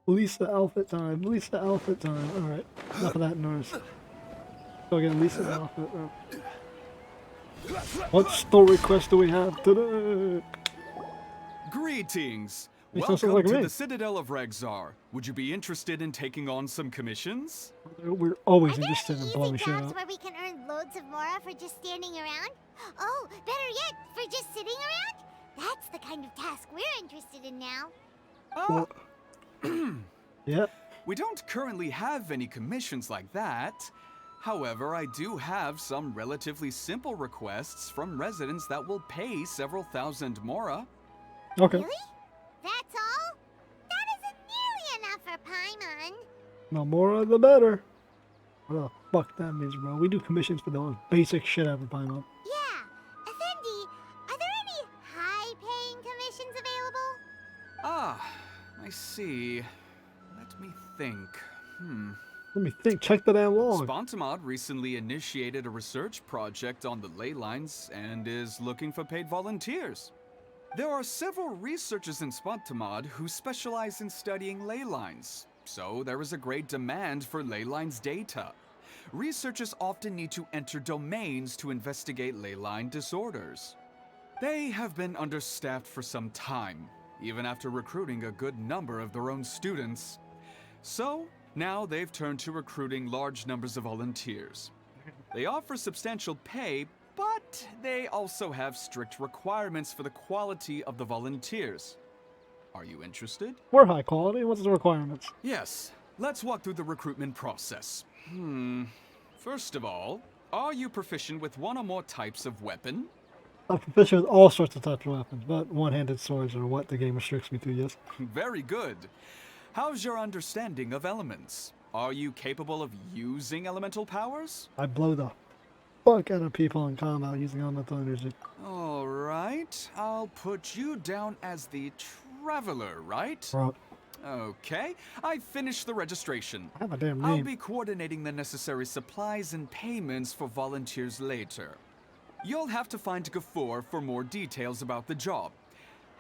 Lisa outfit time. Lisa outfit time. Alright. Enough of that noise. Go get Lisa's outfit. What story quest do we have today? Greetings! He sounds Welcome like to me. the Citadel of Regzar. Would you be interested in taking on some commissions? We're always Are there interested any in blowing easy shit jobs up. where we can earn loads of mora for just standing around? Oh, better yet, for just sitting around? That's the kind of task we're interested in now. Ah, Yeah. we don't currently have any commissions like that. However, I do have some relatively simple requests from residents that will pay several thousand mora. Okay. Really? That's all? That isn't nearly enough for Paimon. The more the better. What the fuck that means, bro? We do commissions for the most basic shit ever, Paimon. Yeah. Effendi, are there any high-paying commissions available? Ah, I see. Let me think. Let me think. Check the damn log. Spontamod recently initiated a research project on the ley lines and is looking for paid volunteers. There are several researchers in Spontamod who specialize in studying ley lines, so there is a great demand for ley lines data. Researchers often need to enter domains to investigate ley line disorders. They have been understaffed for some time, even after recruiting a good number of their own students. So, now they've turned to recruiting large numbers of volunteers. They offer substantial pay, but they also have strict requirements for the quality of the volunteers. Are you interested? We're high quality. What's the requirements? Yes, let's walk through the recruitment process. First of all, are you proficient with one or more types of weapon? I'm proficient with all sorts of types of weapons, but one-handed swords are what the game restricts me to, yes. Very good. How's your understanding of elements? Are you capable of using elemental powers? I blow the fuck out of people in combat using elemental energy. Alright, I'll put you down as the Traveler, right? Bro, Okay, I finished the registration. I have a damn I'll name. be coordinating the necessary supplies and payments for volunteers later. You'll have to find Gafoor for more details about the job.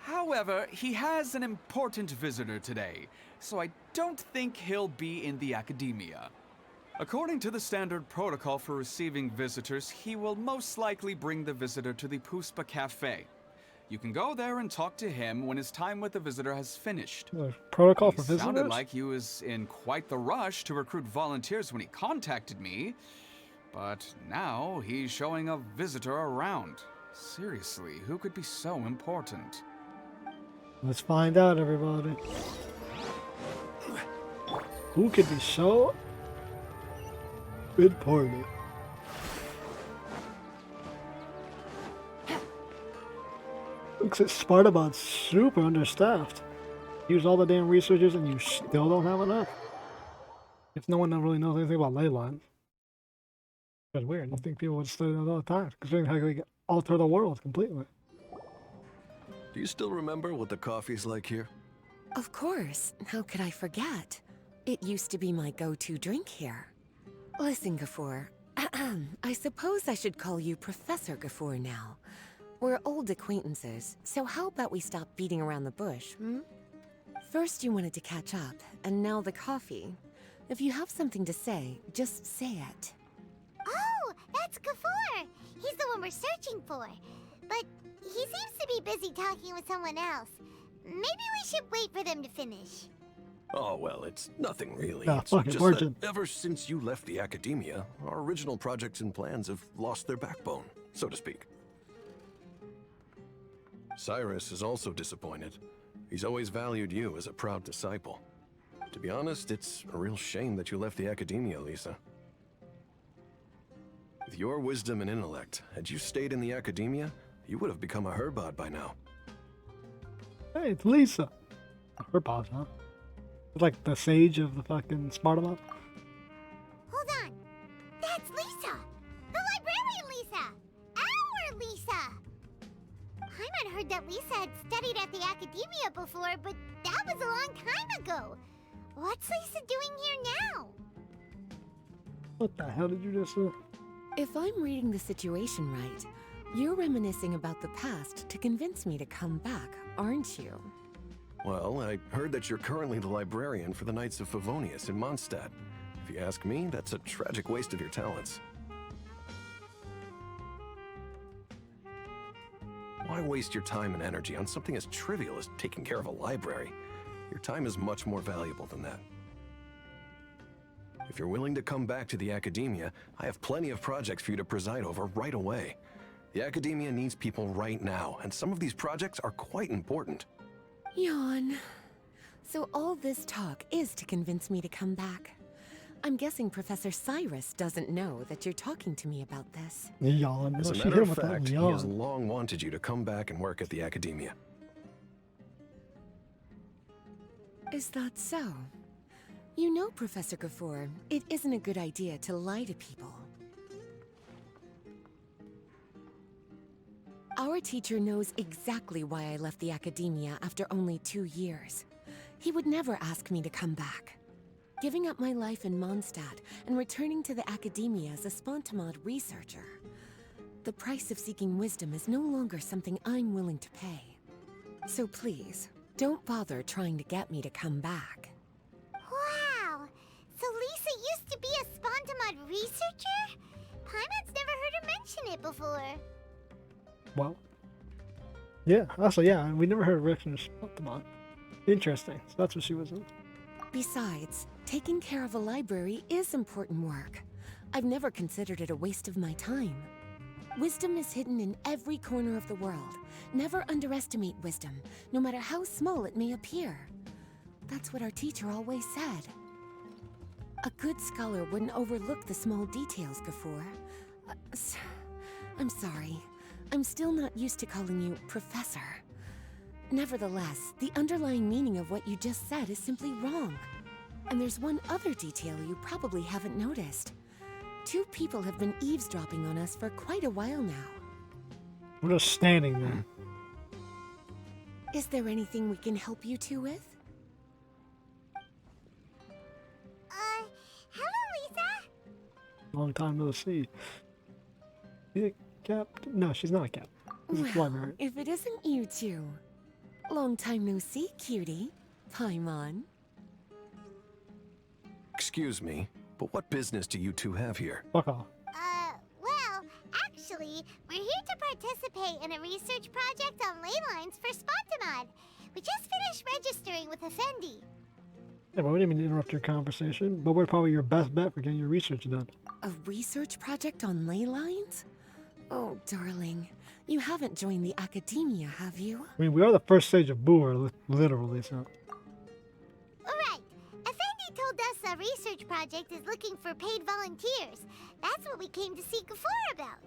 However, he has an important visitor today, so I don't think he'll be in the academia. According to the standard protocol for receiving visitors, he will most likely bring the visitor to the Puspa Cafe. You can go there and talk to him when his time with the visitor has finished. Protocol He for visitors? sounded like he was in quite the rush to recruit volunteers when he contacted me, but now he's showing a visitor around. Seriously, who could be so important? Let's find out, everybody. Who could be so important? Looks like Spartabot's super understaffed. Use all the damn researchers and you still don't have enough. If no one really knows anything about ley lines. That's weird. I think people would study that all the time, considering how they alter the world completely. Do you still remember what the coffee's like here? Of course. How could I forget? It used to be my go-to drink here. Listen, Gafoor. I suppose I should call you Professor Gafoor now. We're old acquaintances, so how about we stop beating around the bush, hmm? First you wanted to catch up, and now the coffee. If you have something to say, just say it. Oh, that's Gafoor. He's the one we're searching for. But he seems to be busy talking with someone else. Maybe we should wait for them to finish. Oh, well, it's nothing really. Ah, It's fucking just virgin. that ever since you left the academia, our original projects and plans have lost their backbone, so to speak. Cyrus is also disappointed. He's always valued you as a proud disciple. To be honest, it's a real shame that you left the academia, Lisa. With your wisdom and intellect, had you stayed in the academia, you would have become a Herbad by now. Hey, it's Lisa. Her boss, huh? It's like the sage of the fucking Spartabot. Hold on. That's Lisa. The librarian Lisa. Our Lisa. Paimon heard that Lisa had studied at the academia before, but that was a long time ago. What's Lisa doing here now? What the hell did you just say? If I'm reading the situation right, you're reminiscing about the past to convince me to come back, aren't you? Well, I heard that you're currently the librarian for the Knights of Favonius in Mondstadt. If you ask me, that's a tragic waste of your talents. Why waste your time and energy on something as trivial as taking care of a library? Your time is much more valuable than that. If you're willing to come back to the Academia, I have plenty of projects for you to preside over right away. The Academia needs people right now, and some of these projects are quite important. Yawn. So all this talk is to convince me to come back. I'm guessing Professor Cyrus doesn't know that you're talking to me about this. Yawn. As a She matter hit of him with that fact, he yawn. has long wanted you to come back and work at the Academia. Is that so? You know, Professor Gafour, it isn't a good idea to lie to people. Our teacher knows exactly why I left the Academia after only 2 years. He would never ask me to come back. Giving up my life in Mondstadt and returning to the Academia as a Spontamod researcher. The price of seeking wisdom is no longer something I'm willing to pay. So please, don't bother trying to get me to come back. Wow! So Lisa used to be a Spontamod researcher? Paimon's never heard her mention it before. Well, yeah. Also, yeah, we never heard of Rex Pokemon. Interesting. So that's what she was in. Besides, taking care of a library is important work. I've never considered it a waste of my time. Wisdom is hidden in every corner of the world. Never underestimate wisdom, no matter how small it may appear. That's what our teacher always said. A good scholar wouldn't overlook the small details, Gafour. I'm sorry. I'm still not used to calling you Professor. Nevertheless, the underlying meaning of what you just said is simply wrong. And there's one other detail you probably haven't noticed. 2 people have been eavesdropping on us for quite a while now. We're just standing there. Is there anything we can help you 2 with? Hello, Lisa? Long time no see. Is it Cap? No, she's not a Cap. She's a Well, librarian. if it isn't you 2. Long time no see, cutie. Paimon. Excuse me, but what business do you two have here? Fuck off. Well, actually, we're here to participate in a research project on ley lines for Spontamod. We just finished registering with Effendi. Yeah, but we didn't mean to interrupt your conversation, but we're probably your best bet for getting your research done. A research project on ley lines? Oh, darling. You haven't joined the Academia, have you? I mean, we are the first stage of Boer, literally, so. Alright, Effendi told us a research project is looking for paid volunteers. That's what we came to see Gafour about.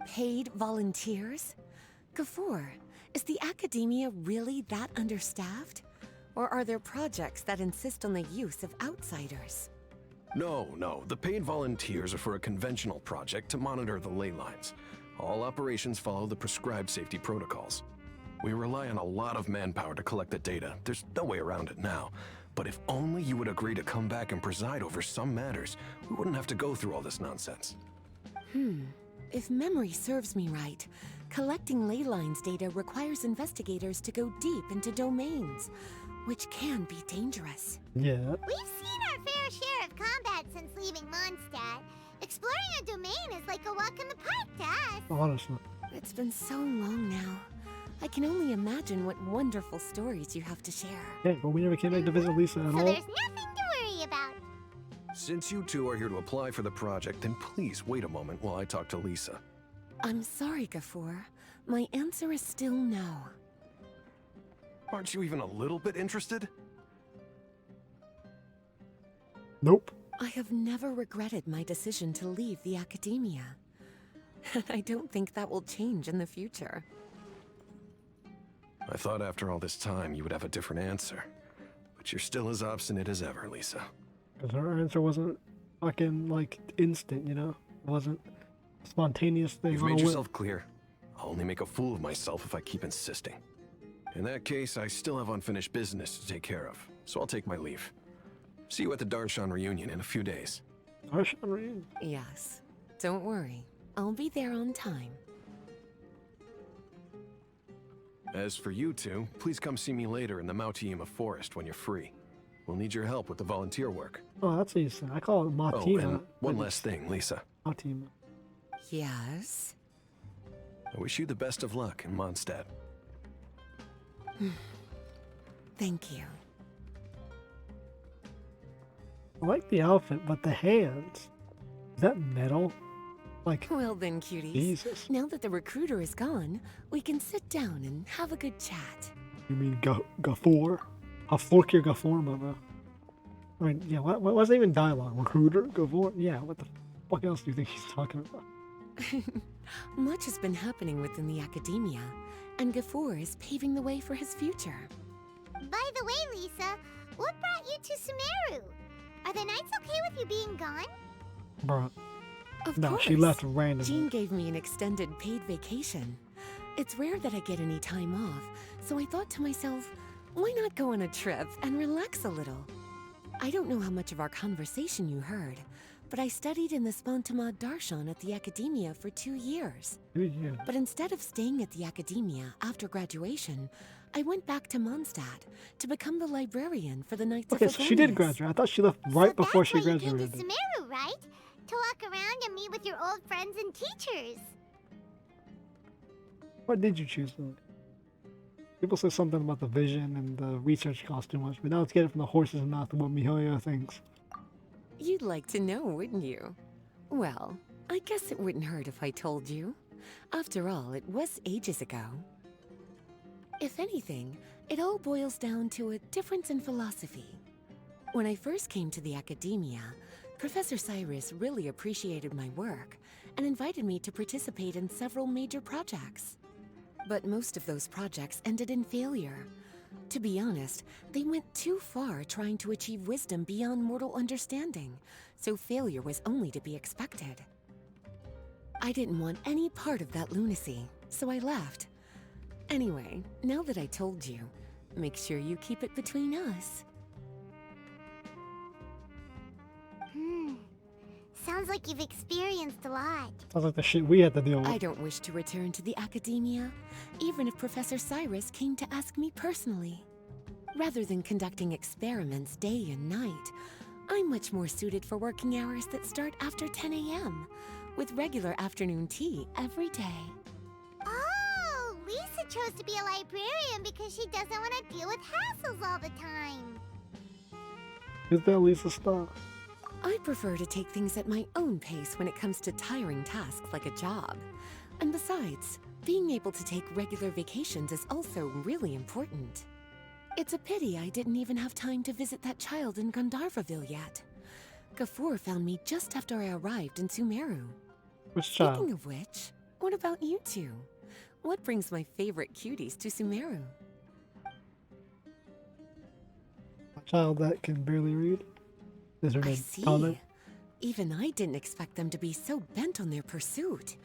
Paid volunteers? Gafour, is the Academia really that understaffed? Or are there projects that insist on the use of outsiders? No. The paid volunteers are for a conventional project to monitor the ley lines. All operations follow the prescribed safety protocols. We rely on a lot of manpower to collect the data. There's no way around it now. But if only you would agree to come back and preside over some matters, we wouldn't have to go through all this nonsense. If memory serves me right, collecting ley lines data requires investigators to go deep into domains, which can be dangerous. Yeah. We've seen our fair share of combat since leaving Mondstadt. Exploring a domain is like a walk in the park to us. Honestly. It's been so long now. I can only imagine what wonderful stories you have to share. Yeah, but we never came back to visit Lisa at So all. there's nothing to worry about. Since you two are here to apply for the project, then please wait a moment while I talk to Lisa. I'm sorry, Gafour. My answer is still no. Aren't you even a little bit interested? Nope. I have never regretted my decision to leave the Academia. And I don't think that will change in the future. I thought after all this time you would have a different answer. But you're still as obstinate as ever, Lisa. Because her answer wasn't fucking, like, instant, you know? It wasn't a spontaneous thing. You've on a made whim. yourself clear. I'll only make a fool of myself if I keep insisting. In that case, I still have unfinished business to take care of, so I'll take my leave. See you at the Darshan reunion in a few days. Darshan reunion. Yes. Don't worry. I'll be there on time. As for you two, please come see me later in the Mautiima forest when you're free. We'll need your help with the volunteer work. Oh, that's easy. I call it Oh, Matima. and one last thing, Lisa. Matima. Yes? I wish you the best of luck in Mondstadt. Thank you. I like the outfit, but the hands. Is that metal? Like, Well then, cuties. Jesus. Now that the recruiter is gone, we can sit down and have a good chat. You mean Gafor? I'll fork your Gafor, mother. I mean, yeah, what wasn't even dialogue? Recruiter? Gafor? Yeah, what the fuck else do you think he's talking about? Much has been happening within the academia, and Gafor is paving the way for his future. By the way, Lisa, what brought you to Sumeru? Are the Knights okay with you being gone? Bruh. Of No, course. she left randomly. Jean gave me an extended paid vacation. It's rare that I get any time off, so I thought to myself, why not go on a trip and relax a little? I don't know how much of our conversation you heard, but I studied in the Spontamad Darshan at the academia for 2 years. Yeah. But instead of staying at the academia after graduation, I went back to Mondstadt to become the librarian for the Knights Okay, of so she did Favonius. graduate. I thought she left right So before she that's why you came graduated. to Sumeru, right? To walk around and meet with your old friends and teachers. What did you choose though? People say something about the vision and the research cost too much, but now let's get it from the horse's mouth what Mihoyo thinks. You'd like to know, wouldn't you? Well, I guess it wouldn't hurt if I told you. After all, it was ages ago. If anything, it all boils down to a difference in philosophy. When I first came to the academia, Professor Cyrus really appreciated my work and invited me to participate in several major projects. But most of those projects ended in failure. To be honest, they went too far trying to achieve wisdom beyond mortal understanding, so failure was only to be expected. I didn't want any part of that lunacy, so I left. Anyway, now that I told you, make sure you keep it between us. Sounds like you've experienced a lot. Sounds like the shit we had to deal with. I don't wish to return to the academia, even if Professor Cyrus came to ask me personally. Rather than conducting experiments day and night, I'm much more suited for working hours that start after 10 a.m., with regular afternoon tea every day. Oh, Lisa chose to be a librarian because she doesn't want to deal with hassles all the time. Is that Lisa's style? I prefer to take things at my own pace when it comes to tiring tasks like a job. And besides, being able to take regular vacations is also really important. It's a pity I didn't even have time to visit that child in Gandharvaville yet. Gafor found me just after I arrived in Sumeru. Which child? Speaking of which, what about you two? What brings my favorite cuties to Sumeru? A child that can barely read? Is her I name see. Tana? Even I didn't expect them to be so bent on their pursuit,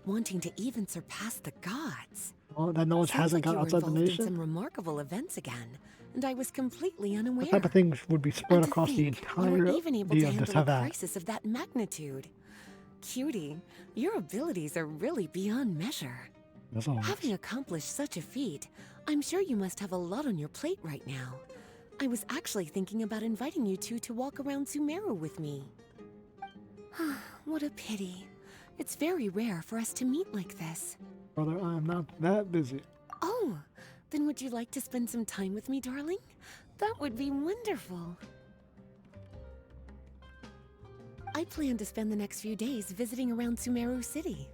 wanting to even surpass the gods. Oh, that knowledge Sounds hasn't like got you were outside the involved in nation? some remarkable events again, and I was completely unaware. What type of things would be spread And to across the think entire... you were even able to just handle have a that. crisis of that magnitude. Cutie, your abilities are really beyond measure. That's all. Having accomplished such a feat, I'm sure you must have a lot on your plate right now. I was actually thinking about inviting you two to walk around Sumeru with me. What a pity. It's very rare for us to meet like this. Brother, I am not that busy. Oh, then would you like to spend some time with me, darling? That would be wonderful. I plan to spend the next few days visiting around Sumeru City.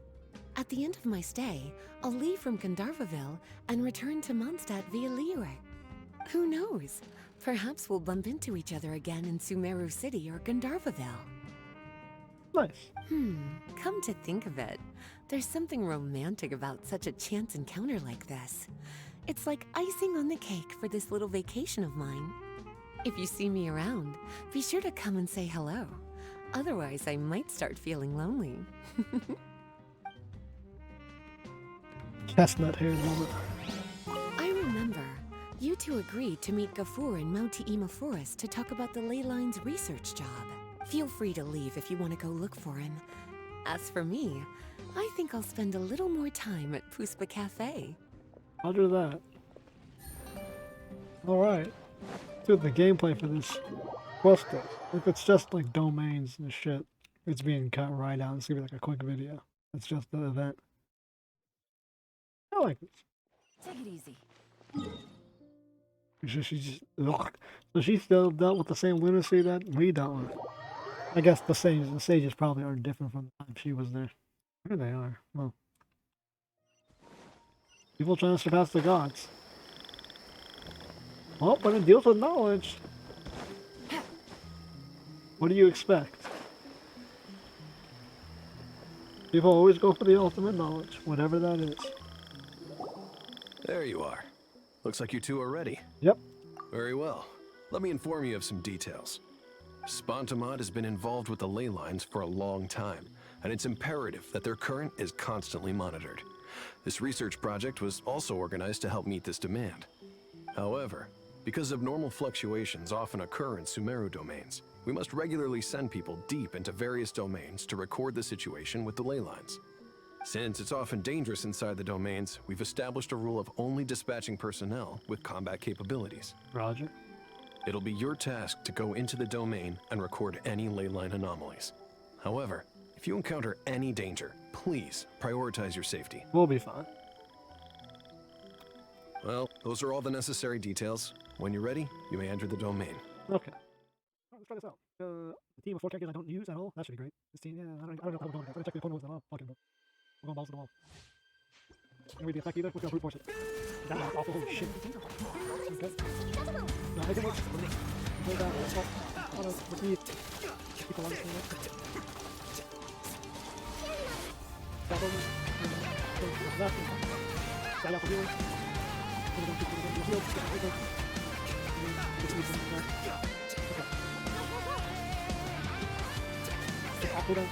At the end of my stay, I'll leave from Gandharvaville and return to Mondstadt via Liyue. Who knows? Perhaps we'll bump into each other again in Sumeru City or Gandharvaville. Nice. Come to think of it, there's something romantic about such a chance encounter like this. It's like icing on the cake for this little vacation of mine. If you see me around, be sure to come and say hello. Otherwise, I might start feeling lonely. Chestnut-haired woman. I remember, you two agreed to meet Gafor in Mautiima Forest to talk about the ley lines research job. Feel free to leave if you want to go look for him. As for me, I think I'll spend a little more time at Puspa Cafe. Roger that. Alright. Do the gameplay for this quest is. If it's just like domains and shit, it's being cut right out. It's gonna be like a quick video. It's just the event. I like this. Take it easy. She just ugh. So she still dealt with the same lunacy that we dealt with. I guess the sages probably are different from the time she was there. Here they are. Well, people trying to surpass the gods. Well, but it deals with knowledge. What do you expect? People always go for the ultimate knowledge, whatever that is. There you are. Looks like you two are ready. Yep. Very well. Let me inform you of some details. Spontamod has been involved with the ley lines for a long time, and it's imperative that their current is constantly monitored. This research project was also organized to help meet this demand. However, because abnormal fluctuations often occur in Sumeru domains, we must regularly send people deep into various domains to record the situation with the ley lines. Since it's often dangerous inside the domains, we've established a rule of only dispatching personnel with combat capabilities. Roger. It'll be your task to go into the domain and record any ley line anomalies. However, if you encounter any danger, please prioritize your safety. We'll be fine. Well, those are all the necessary details. When you're ready, you may enter the domain. Okay. Let's try this out. A team of 4 characters I don't use at all. That should be great. This team, yeah, I don't know how we're going. I'm gonna check the opponent with them. Fucking, we're going balls to the wall. Can't read the effect either. We're gonna brute force it. That was awful. Holy shit. Okay. No, I can work. Play that. Assault. Oh no, with me. People on the screen. That one. Left. Guy out for healing. We're gonna do heal. Okay. Hold on.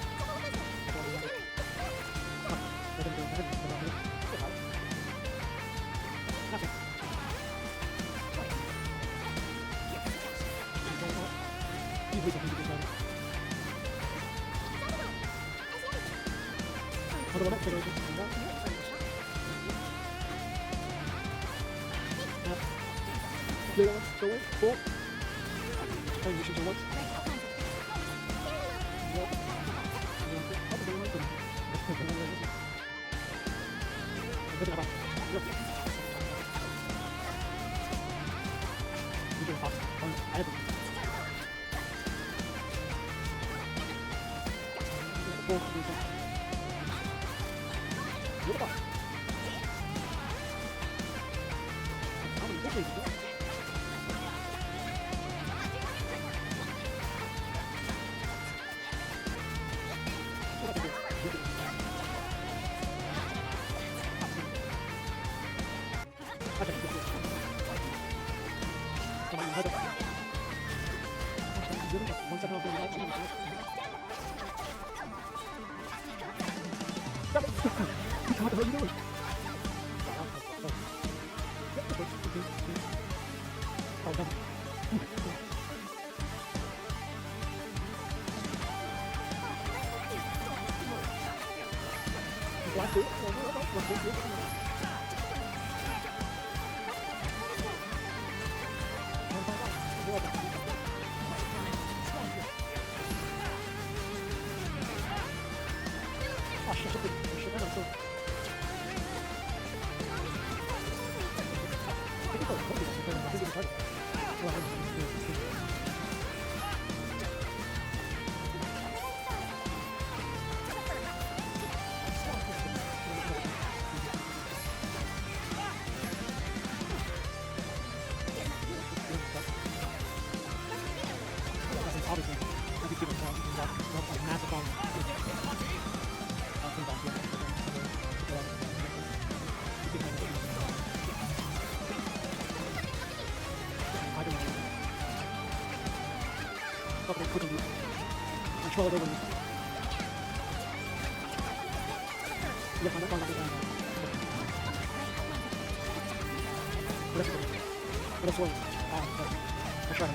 Control it over me. Yeah, I'm not going to do that. Let's wait. I'll try it.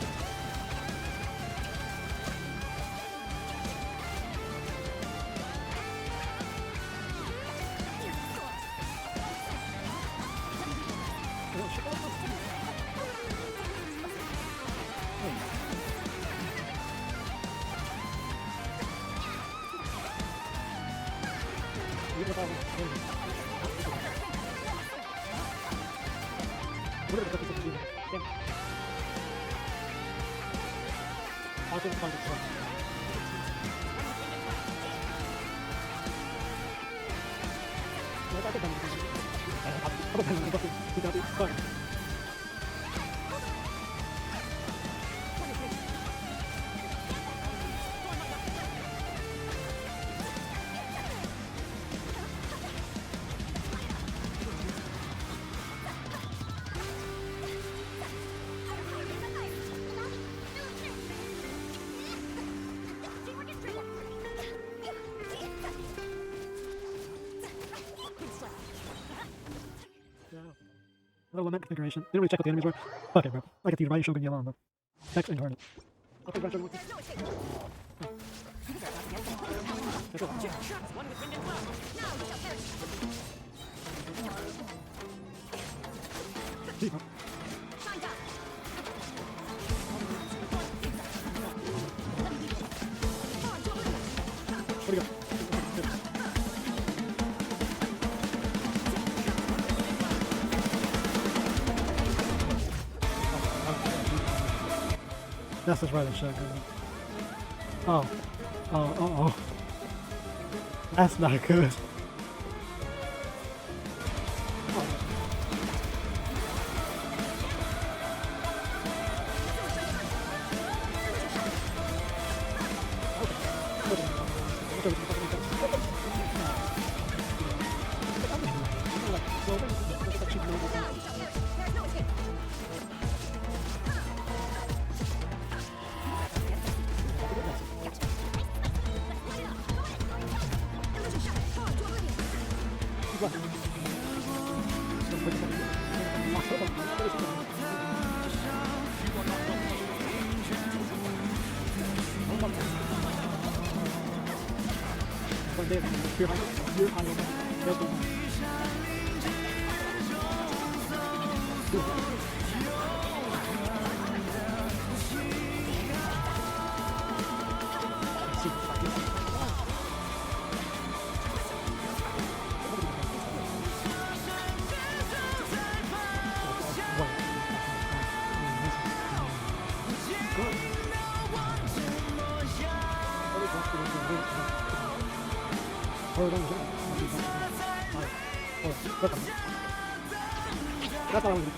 Little lament configuration. Didn't really check what the enemies were. Okay, bro. I get the Ryu Shogun yellow on the text incarnate. Okay, Ryu Shogun. Keep up. Where'd he go? That's just right, shotgun. Oh. Oh. That's not good. That's all I'm doing.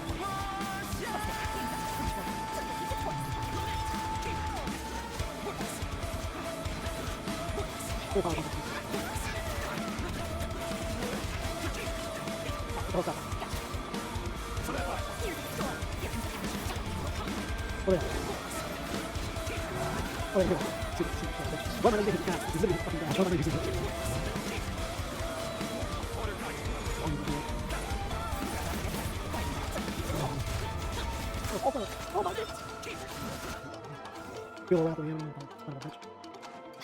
Feel around the enemy.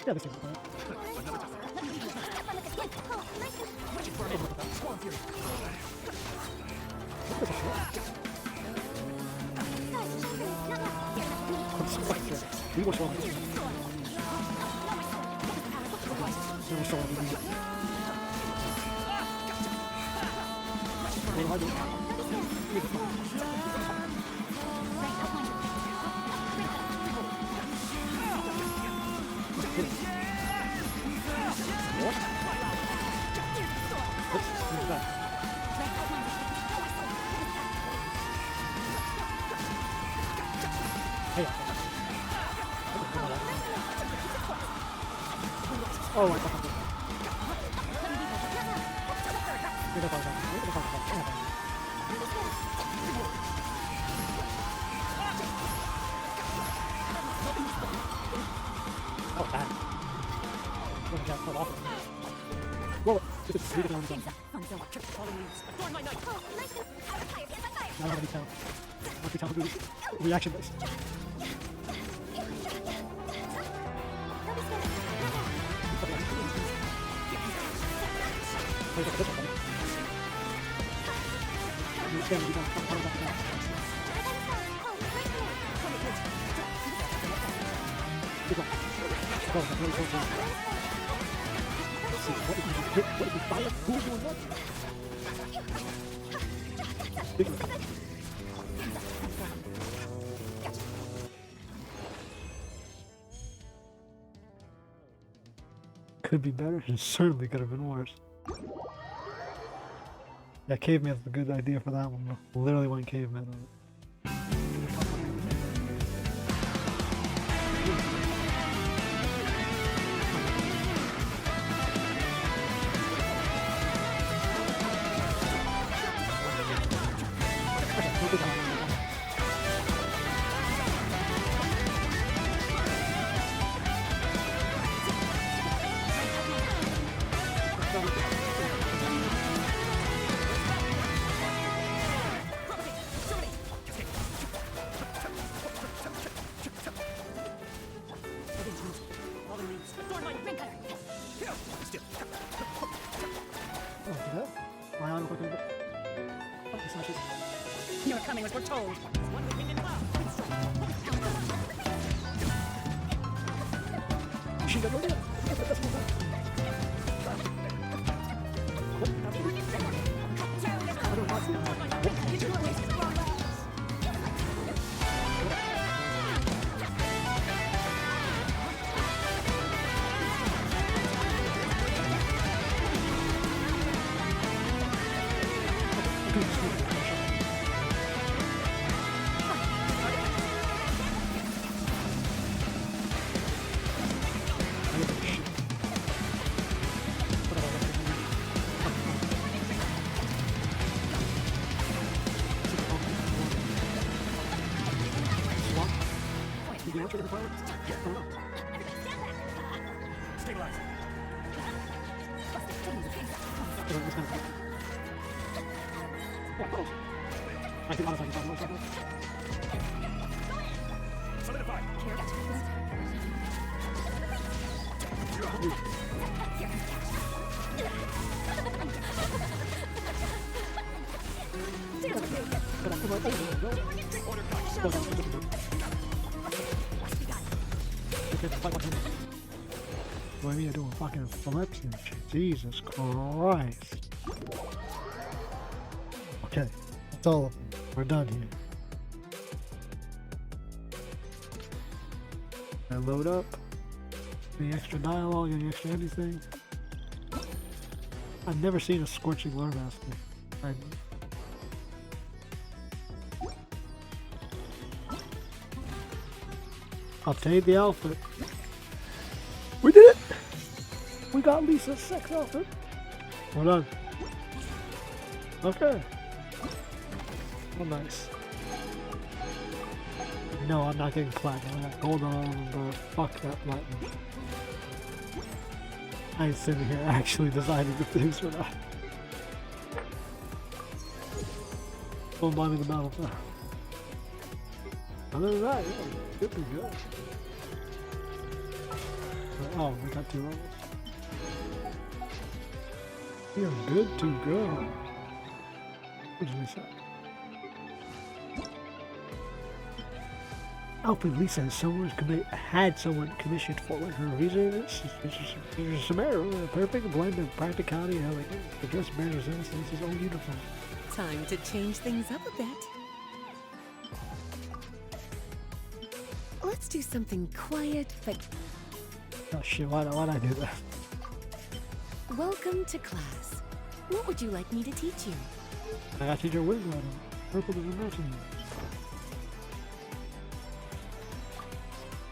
Yeah, this is fine. We will show up. Oh my god. Oh, bad. Whoa, it's really down. Now how do we tell? How do we tell reaction based? Could be better. It certainly could have been worse. Yeah, caveman's a good idea for that one. Literally went caveman on it. You were coming as we're told. What do you doing fucking flips and shit? Jesus Christ. Okay, that's all of them. We're done here. I load up. Any extra dialogue, any extra anything? I've never seen a scorching lure master. Obtained the outfit. We did it! We got Lisa's sex outfit. Well done. Okay. Oh, nice. No, I'm not getting platinum. Hold on, bro. Fuck that platinum. I ain't sitting here actually designing the things for that. Don't buy me the battle pass. Other than that, yeah, could be good. Oh, we got 2 levels. We are good to go. What did we say? Alfred Lisa had someone commissioned for her visa. Samara, a perfect blend of practicality and elegance. The dress bears resemblance to his own uniform. Time to change things up a bit. Let's do something quiet but... Oh shit, why'd I do that? Welcome to class. What would you like me to teach you? I gotta teach her wig on. Purple doesn't match me.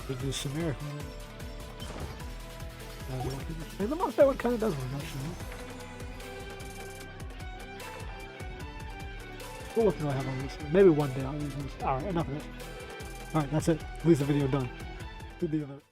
With this Samara. And the monster one kinda does work actually. What look do I have on this? Maybe one day I'll use this. Alright, enough of it. Alright, that's it. Lisa video done. Good deal of it.